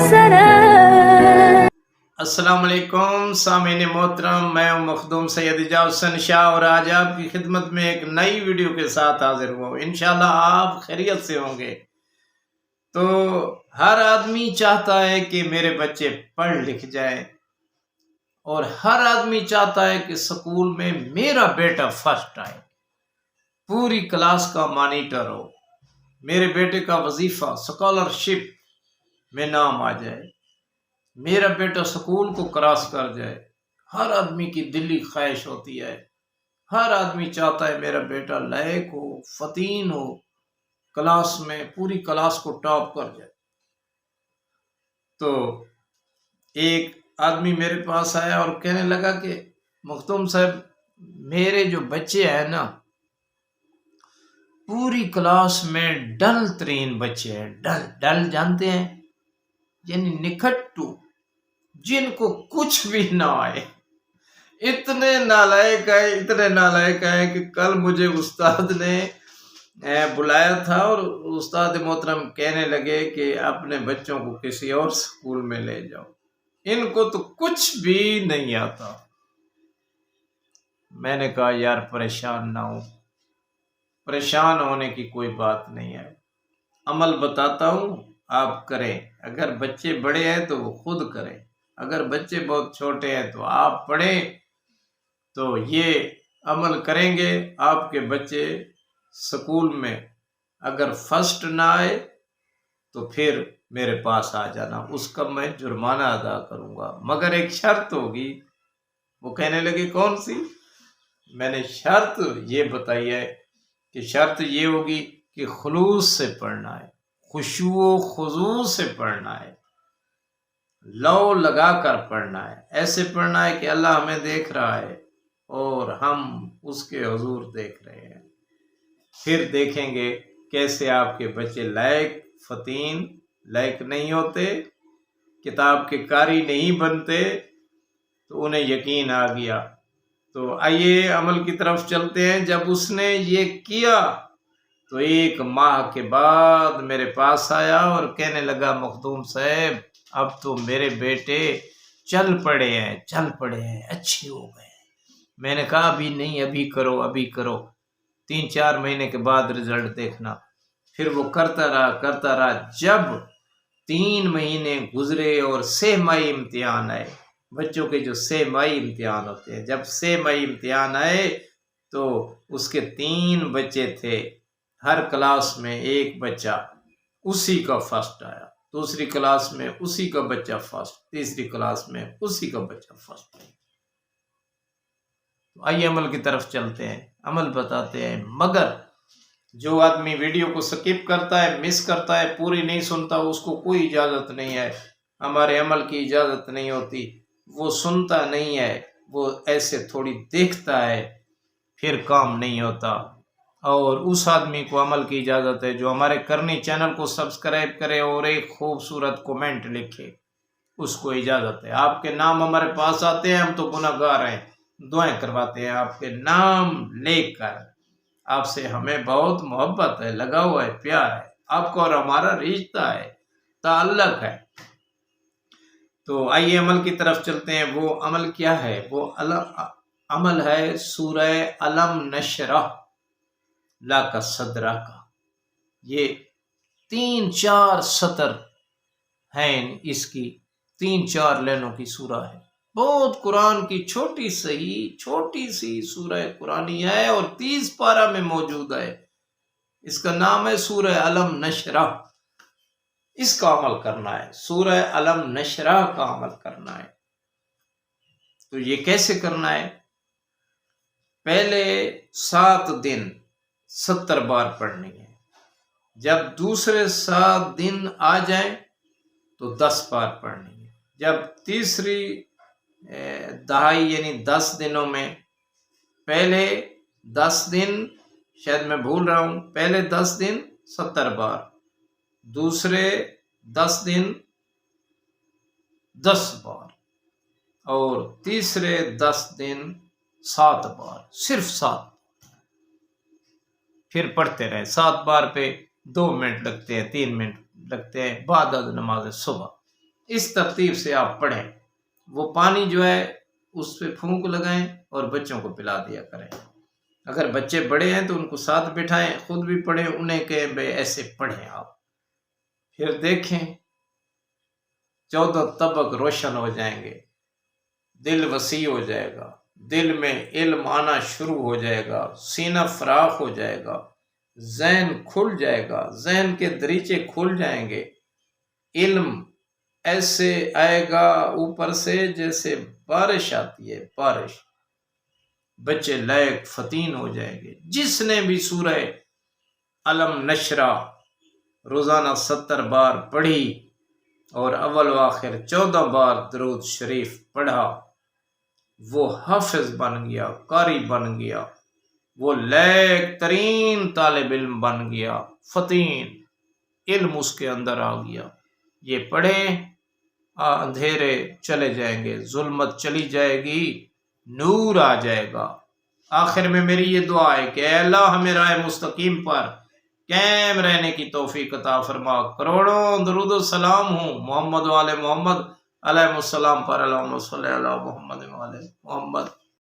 سنة. السلام علیکم سامعین محترم، میں ہوں مخدوم سید اعجاز حسین شاہ اور آج آپ کی خدمت میں ایک نئی ویڈیو کے ساتھ حاضر ہوا ہوں۔ انشاءاللہ آپ خیریت سے ہوں گے۔ تو ہر آدمی چاہتا ہے کہ میرے بچے پڑھ لکھ جائیں اور ہر آدمی چاہتا ہے کہ سکول میں میرا بیٹا فرسٹ آئے، پوری کلاس کا مانیٹر ہو، میرے بیٹے کا وظیفہ اسکالرشپ میں نام آ جائے، میرا بیٹا سکول کو کراس کر جائے۔ ہر آدمی کی دلی خواہش ہوتی ہے، ہر آدمی چاہتا ہے میرا بیٹا لائق ہو، فطین ہو، کلاس میں پوری کلاس کو ٹاپ کر جائے۔ تو ایک آدمی میرے پاس آیا اور کہنے لگا کہ مختوم صاحب، میرے جو بچے ہیں نا، پوری کلاس میں ڈل ترین بچے ہیں۔ ڈل جانتے ہیں؟ یعنی نکھٹو، جن کو کچھ بھی نہ آئے، اتنے نالائق ہیں کہ کل مجھے استاد نے بلایا تھا اور استاد محترم کہنے لگے کہ اپنے بچوں کو کسی اور سکول میں لے جاؤ، ان کو تو کچھ بھی نہیں آتا۔ میں نے کہا یار پریشان نہ ہو، پریشان ہونے کی کوئی بات نہیں ہے، عمل بتاتا ہوں آپ کریں۔ اگر بچے بڑے ہیں تو وہ خود کریں، اگر بچے بہت چھوٹے ہیں تو آپ پڑھیں، تو یہ عمل کریں گے آپ کے بچے سکول میں اگر فرسٹ نہ آئے تو پھر میرے پاس آ جانا، اس کا میں جرمانہ ادا کروں گا، مگر ایک شرط ہوگی۔ وہ کہنے لگے کون سی؟ میں نے شرط یہ بتائی ہے کہ شرط یہ ہوگی کہ خلوص سے پڑھنا ہے، خشوع و خضوع سے پڑھنا ہے، لو لگا کر پڑھنا ہے، ایسے پڑھنا ہے کہ اللہ ہمیں دیکھ رہا ہے اور ہم اس کے حضور دیکھ رہے ہیں۔ پھر دیکھیں گے کیسے آپ کے بچے لائق فطین لائق نہیں ہوتے، کتاب کے قاری نہیں بنتے، تو انہیں یقین آ گیا۔ تو آئیے عمل کی طرف چلتے ہیں۔ جب اس نے یہ کیا تو 1 ماہ کے بعد میرے پاس آیا اور کہنے لگا مخدوم صاحب، اب تو میرے بیٹے چل پڑے ہیں، اچھے ہو گئے۔ میں نے کہا ابھی نہیں، ابھی کرو، 3-4 مہینے کے بعد رزلٹ دیکھنا۔ پھر وہ کرتا رہا۔ جب 3 مہینے گزرے اور 6 ماہی امتحان آئے، بچوں کے جو 6 ماہی امتحان ہوتے ہیں، جب 6 ماہی امتحان آئے تو اس کے 3 بچے تھے، ہر کلاس میں 1 بچہ، اسی کا فرسٹ آیا، دوسری کلاس میں اسی کا بچہ فرسٹ، تیسری کلاس میں اسی کا بچہ فرسٹ۔ آئیے عمل کی طرف چلتے ہیں، عمل بتاتے ہیں۔ مگر جو آدمی ویڈیو کو سکپ کرتا ہے، مس کرتا ہے، پوری نہیں سنتا، اس کو کوئی اجازت نہیں ہے، ہمارے عمل کی اجازت نہیں ہوتی۔ وہ سنتا نہیں ہے، وہ ایسے تھوڑی دیکھتا ہے، پھر کام نہیں ہوتا۔ اور اس آدمی کو عمل کی اجازت ہے جو ہمارے کرنی چینل کو سبسکرائب کرے اور ایک خوبصورت کومنٹ لکھے، اس کو اجازت ہے۔ آپ کے نام ہمارے پاس آتے ہیں، ہم تو گناہ گار ہیں، دعائیں کرواتے ہیں آپ کے نام لے کر۔ آپ سے ہمیں بہت محبت ہے، لگا ہوا ہے، پیار ہے، آپ کو اور ہمارا رشتہ ہے، تعلق ہے۔ تو آئیے عمل کی طرف چلتے ہیں۔ وہ عمل کیا ہے؟ وہ عمل ہے سورہ علم نشرح لک صدرک کا۔ یہ 3-4 سطر ہیں، اس کی 3-4 لینوں کی سورہ ہے، بہت قرآن کی چھوٹی سی سورہ قرآنی ہے اور 30 پارہ میں موجود ہے۔ اس کا نام ہے سورہ علم نشرح۔ اس کا عمل کرنا ہے، سورہ علم نشرح کا عمل کرنا ہے۔ تو یہ کیسے کرنا ہے؟ پہلے 7 دن 70 بار پڑھنی ہے، جب دوسرے 7 دن آ جائیں تو 10 بار پڑھنی ہے، جب تیسری دہائی یعنی 10 دنوں میں پہلے 10 دن، شاید میں بھول رہا ہوں، پہلے 10 دن 70 بار، دوسرے 10 دن 10 بار، اور تیسرے 10 دن 7 بار، صرف 7۔ پھر پڑھتے رہے، 7 بار پہ 2 منٹ لگتے ہیں، 3 منٹ لگتے ہیں بعد از نماز صبح۔ اس ترتیب سے آپ پڑھیں. وہ پانی جو ہے اس پہ پھونک لگائیں اور بچوں کو پلا دیا کریں. اگر بچے بڑے ہیں تو ان کو ساتھ بٹھائیں، خود بھی پڑھیں، انہیں کہیں بھائی ایسے پڑھیں آپ. پھر دیکھیں 14 طبق روشن ہو جائیں گے، دل وسیع ہو جائے گا، دل میں علم آنا شروع ہو جائے گا، سینہ فراخ ہو جائے گا، ذہن کھل جائے گا، ذہن کے دریچے کھل جائیں گے، علم ایسے آئے گا اوپر سے جیسے بارش آتی ہے، بارش. بچے لائق فتین ہو جائیں گے. جس نے بھی سورہ علم نشرہ روزانہ 70 بار پڑھی اور اول و آخر 14 بار درود شریف پڑھا، وہ حافظ بن گیا، قاری بن گیا، وہ لائق ترین طالب علم بن گیا، فتین، علم اس کے اندر آ گیا. یہ پڑھیں، اندھیرے چلے جائیں گے، ظلمت چلی جائے گی، نور آ جائے گا. آخر میں میری یہ دعا ہے کہ اے اللہ ہمیں راہ مستقیم پر قائم رہنے کی توفیق عطا فرما. کروڑوں درود و سلام ہوں محمد و آل محمد علیہ السلام پر. اللہم صلی علی محمد و آل محمد.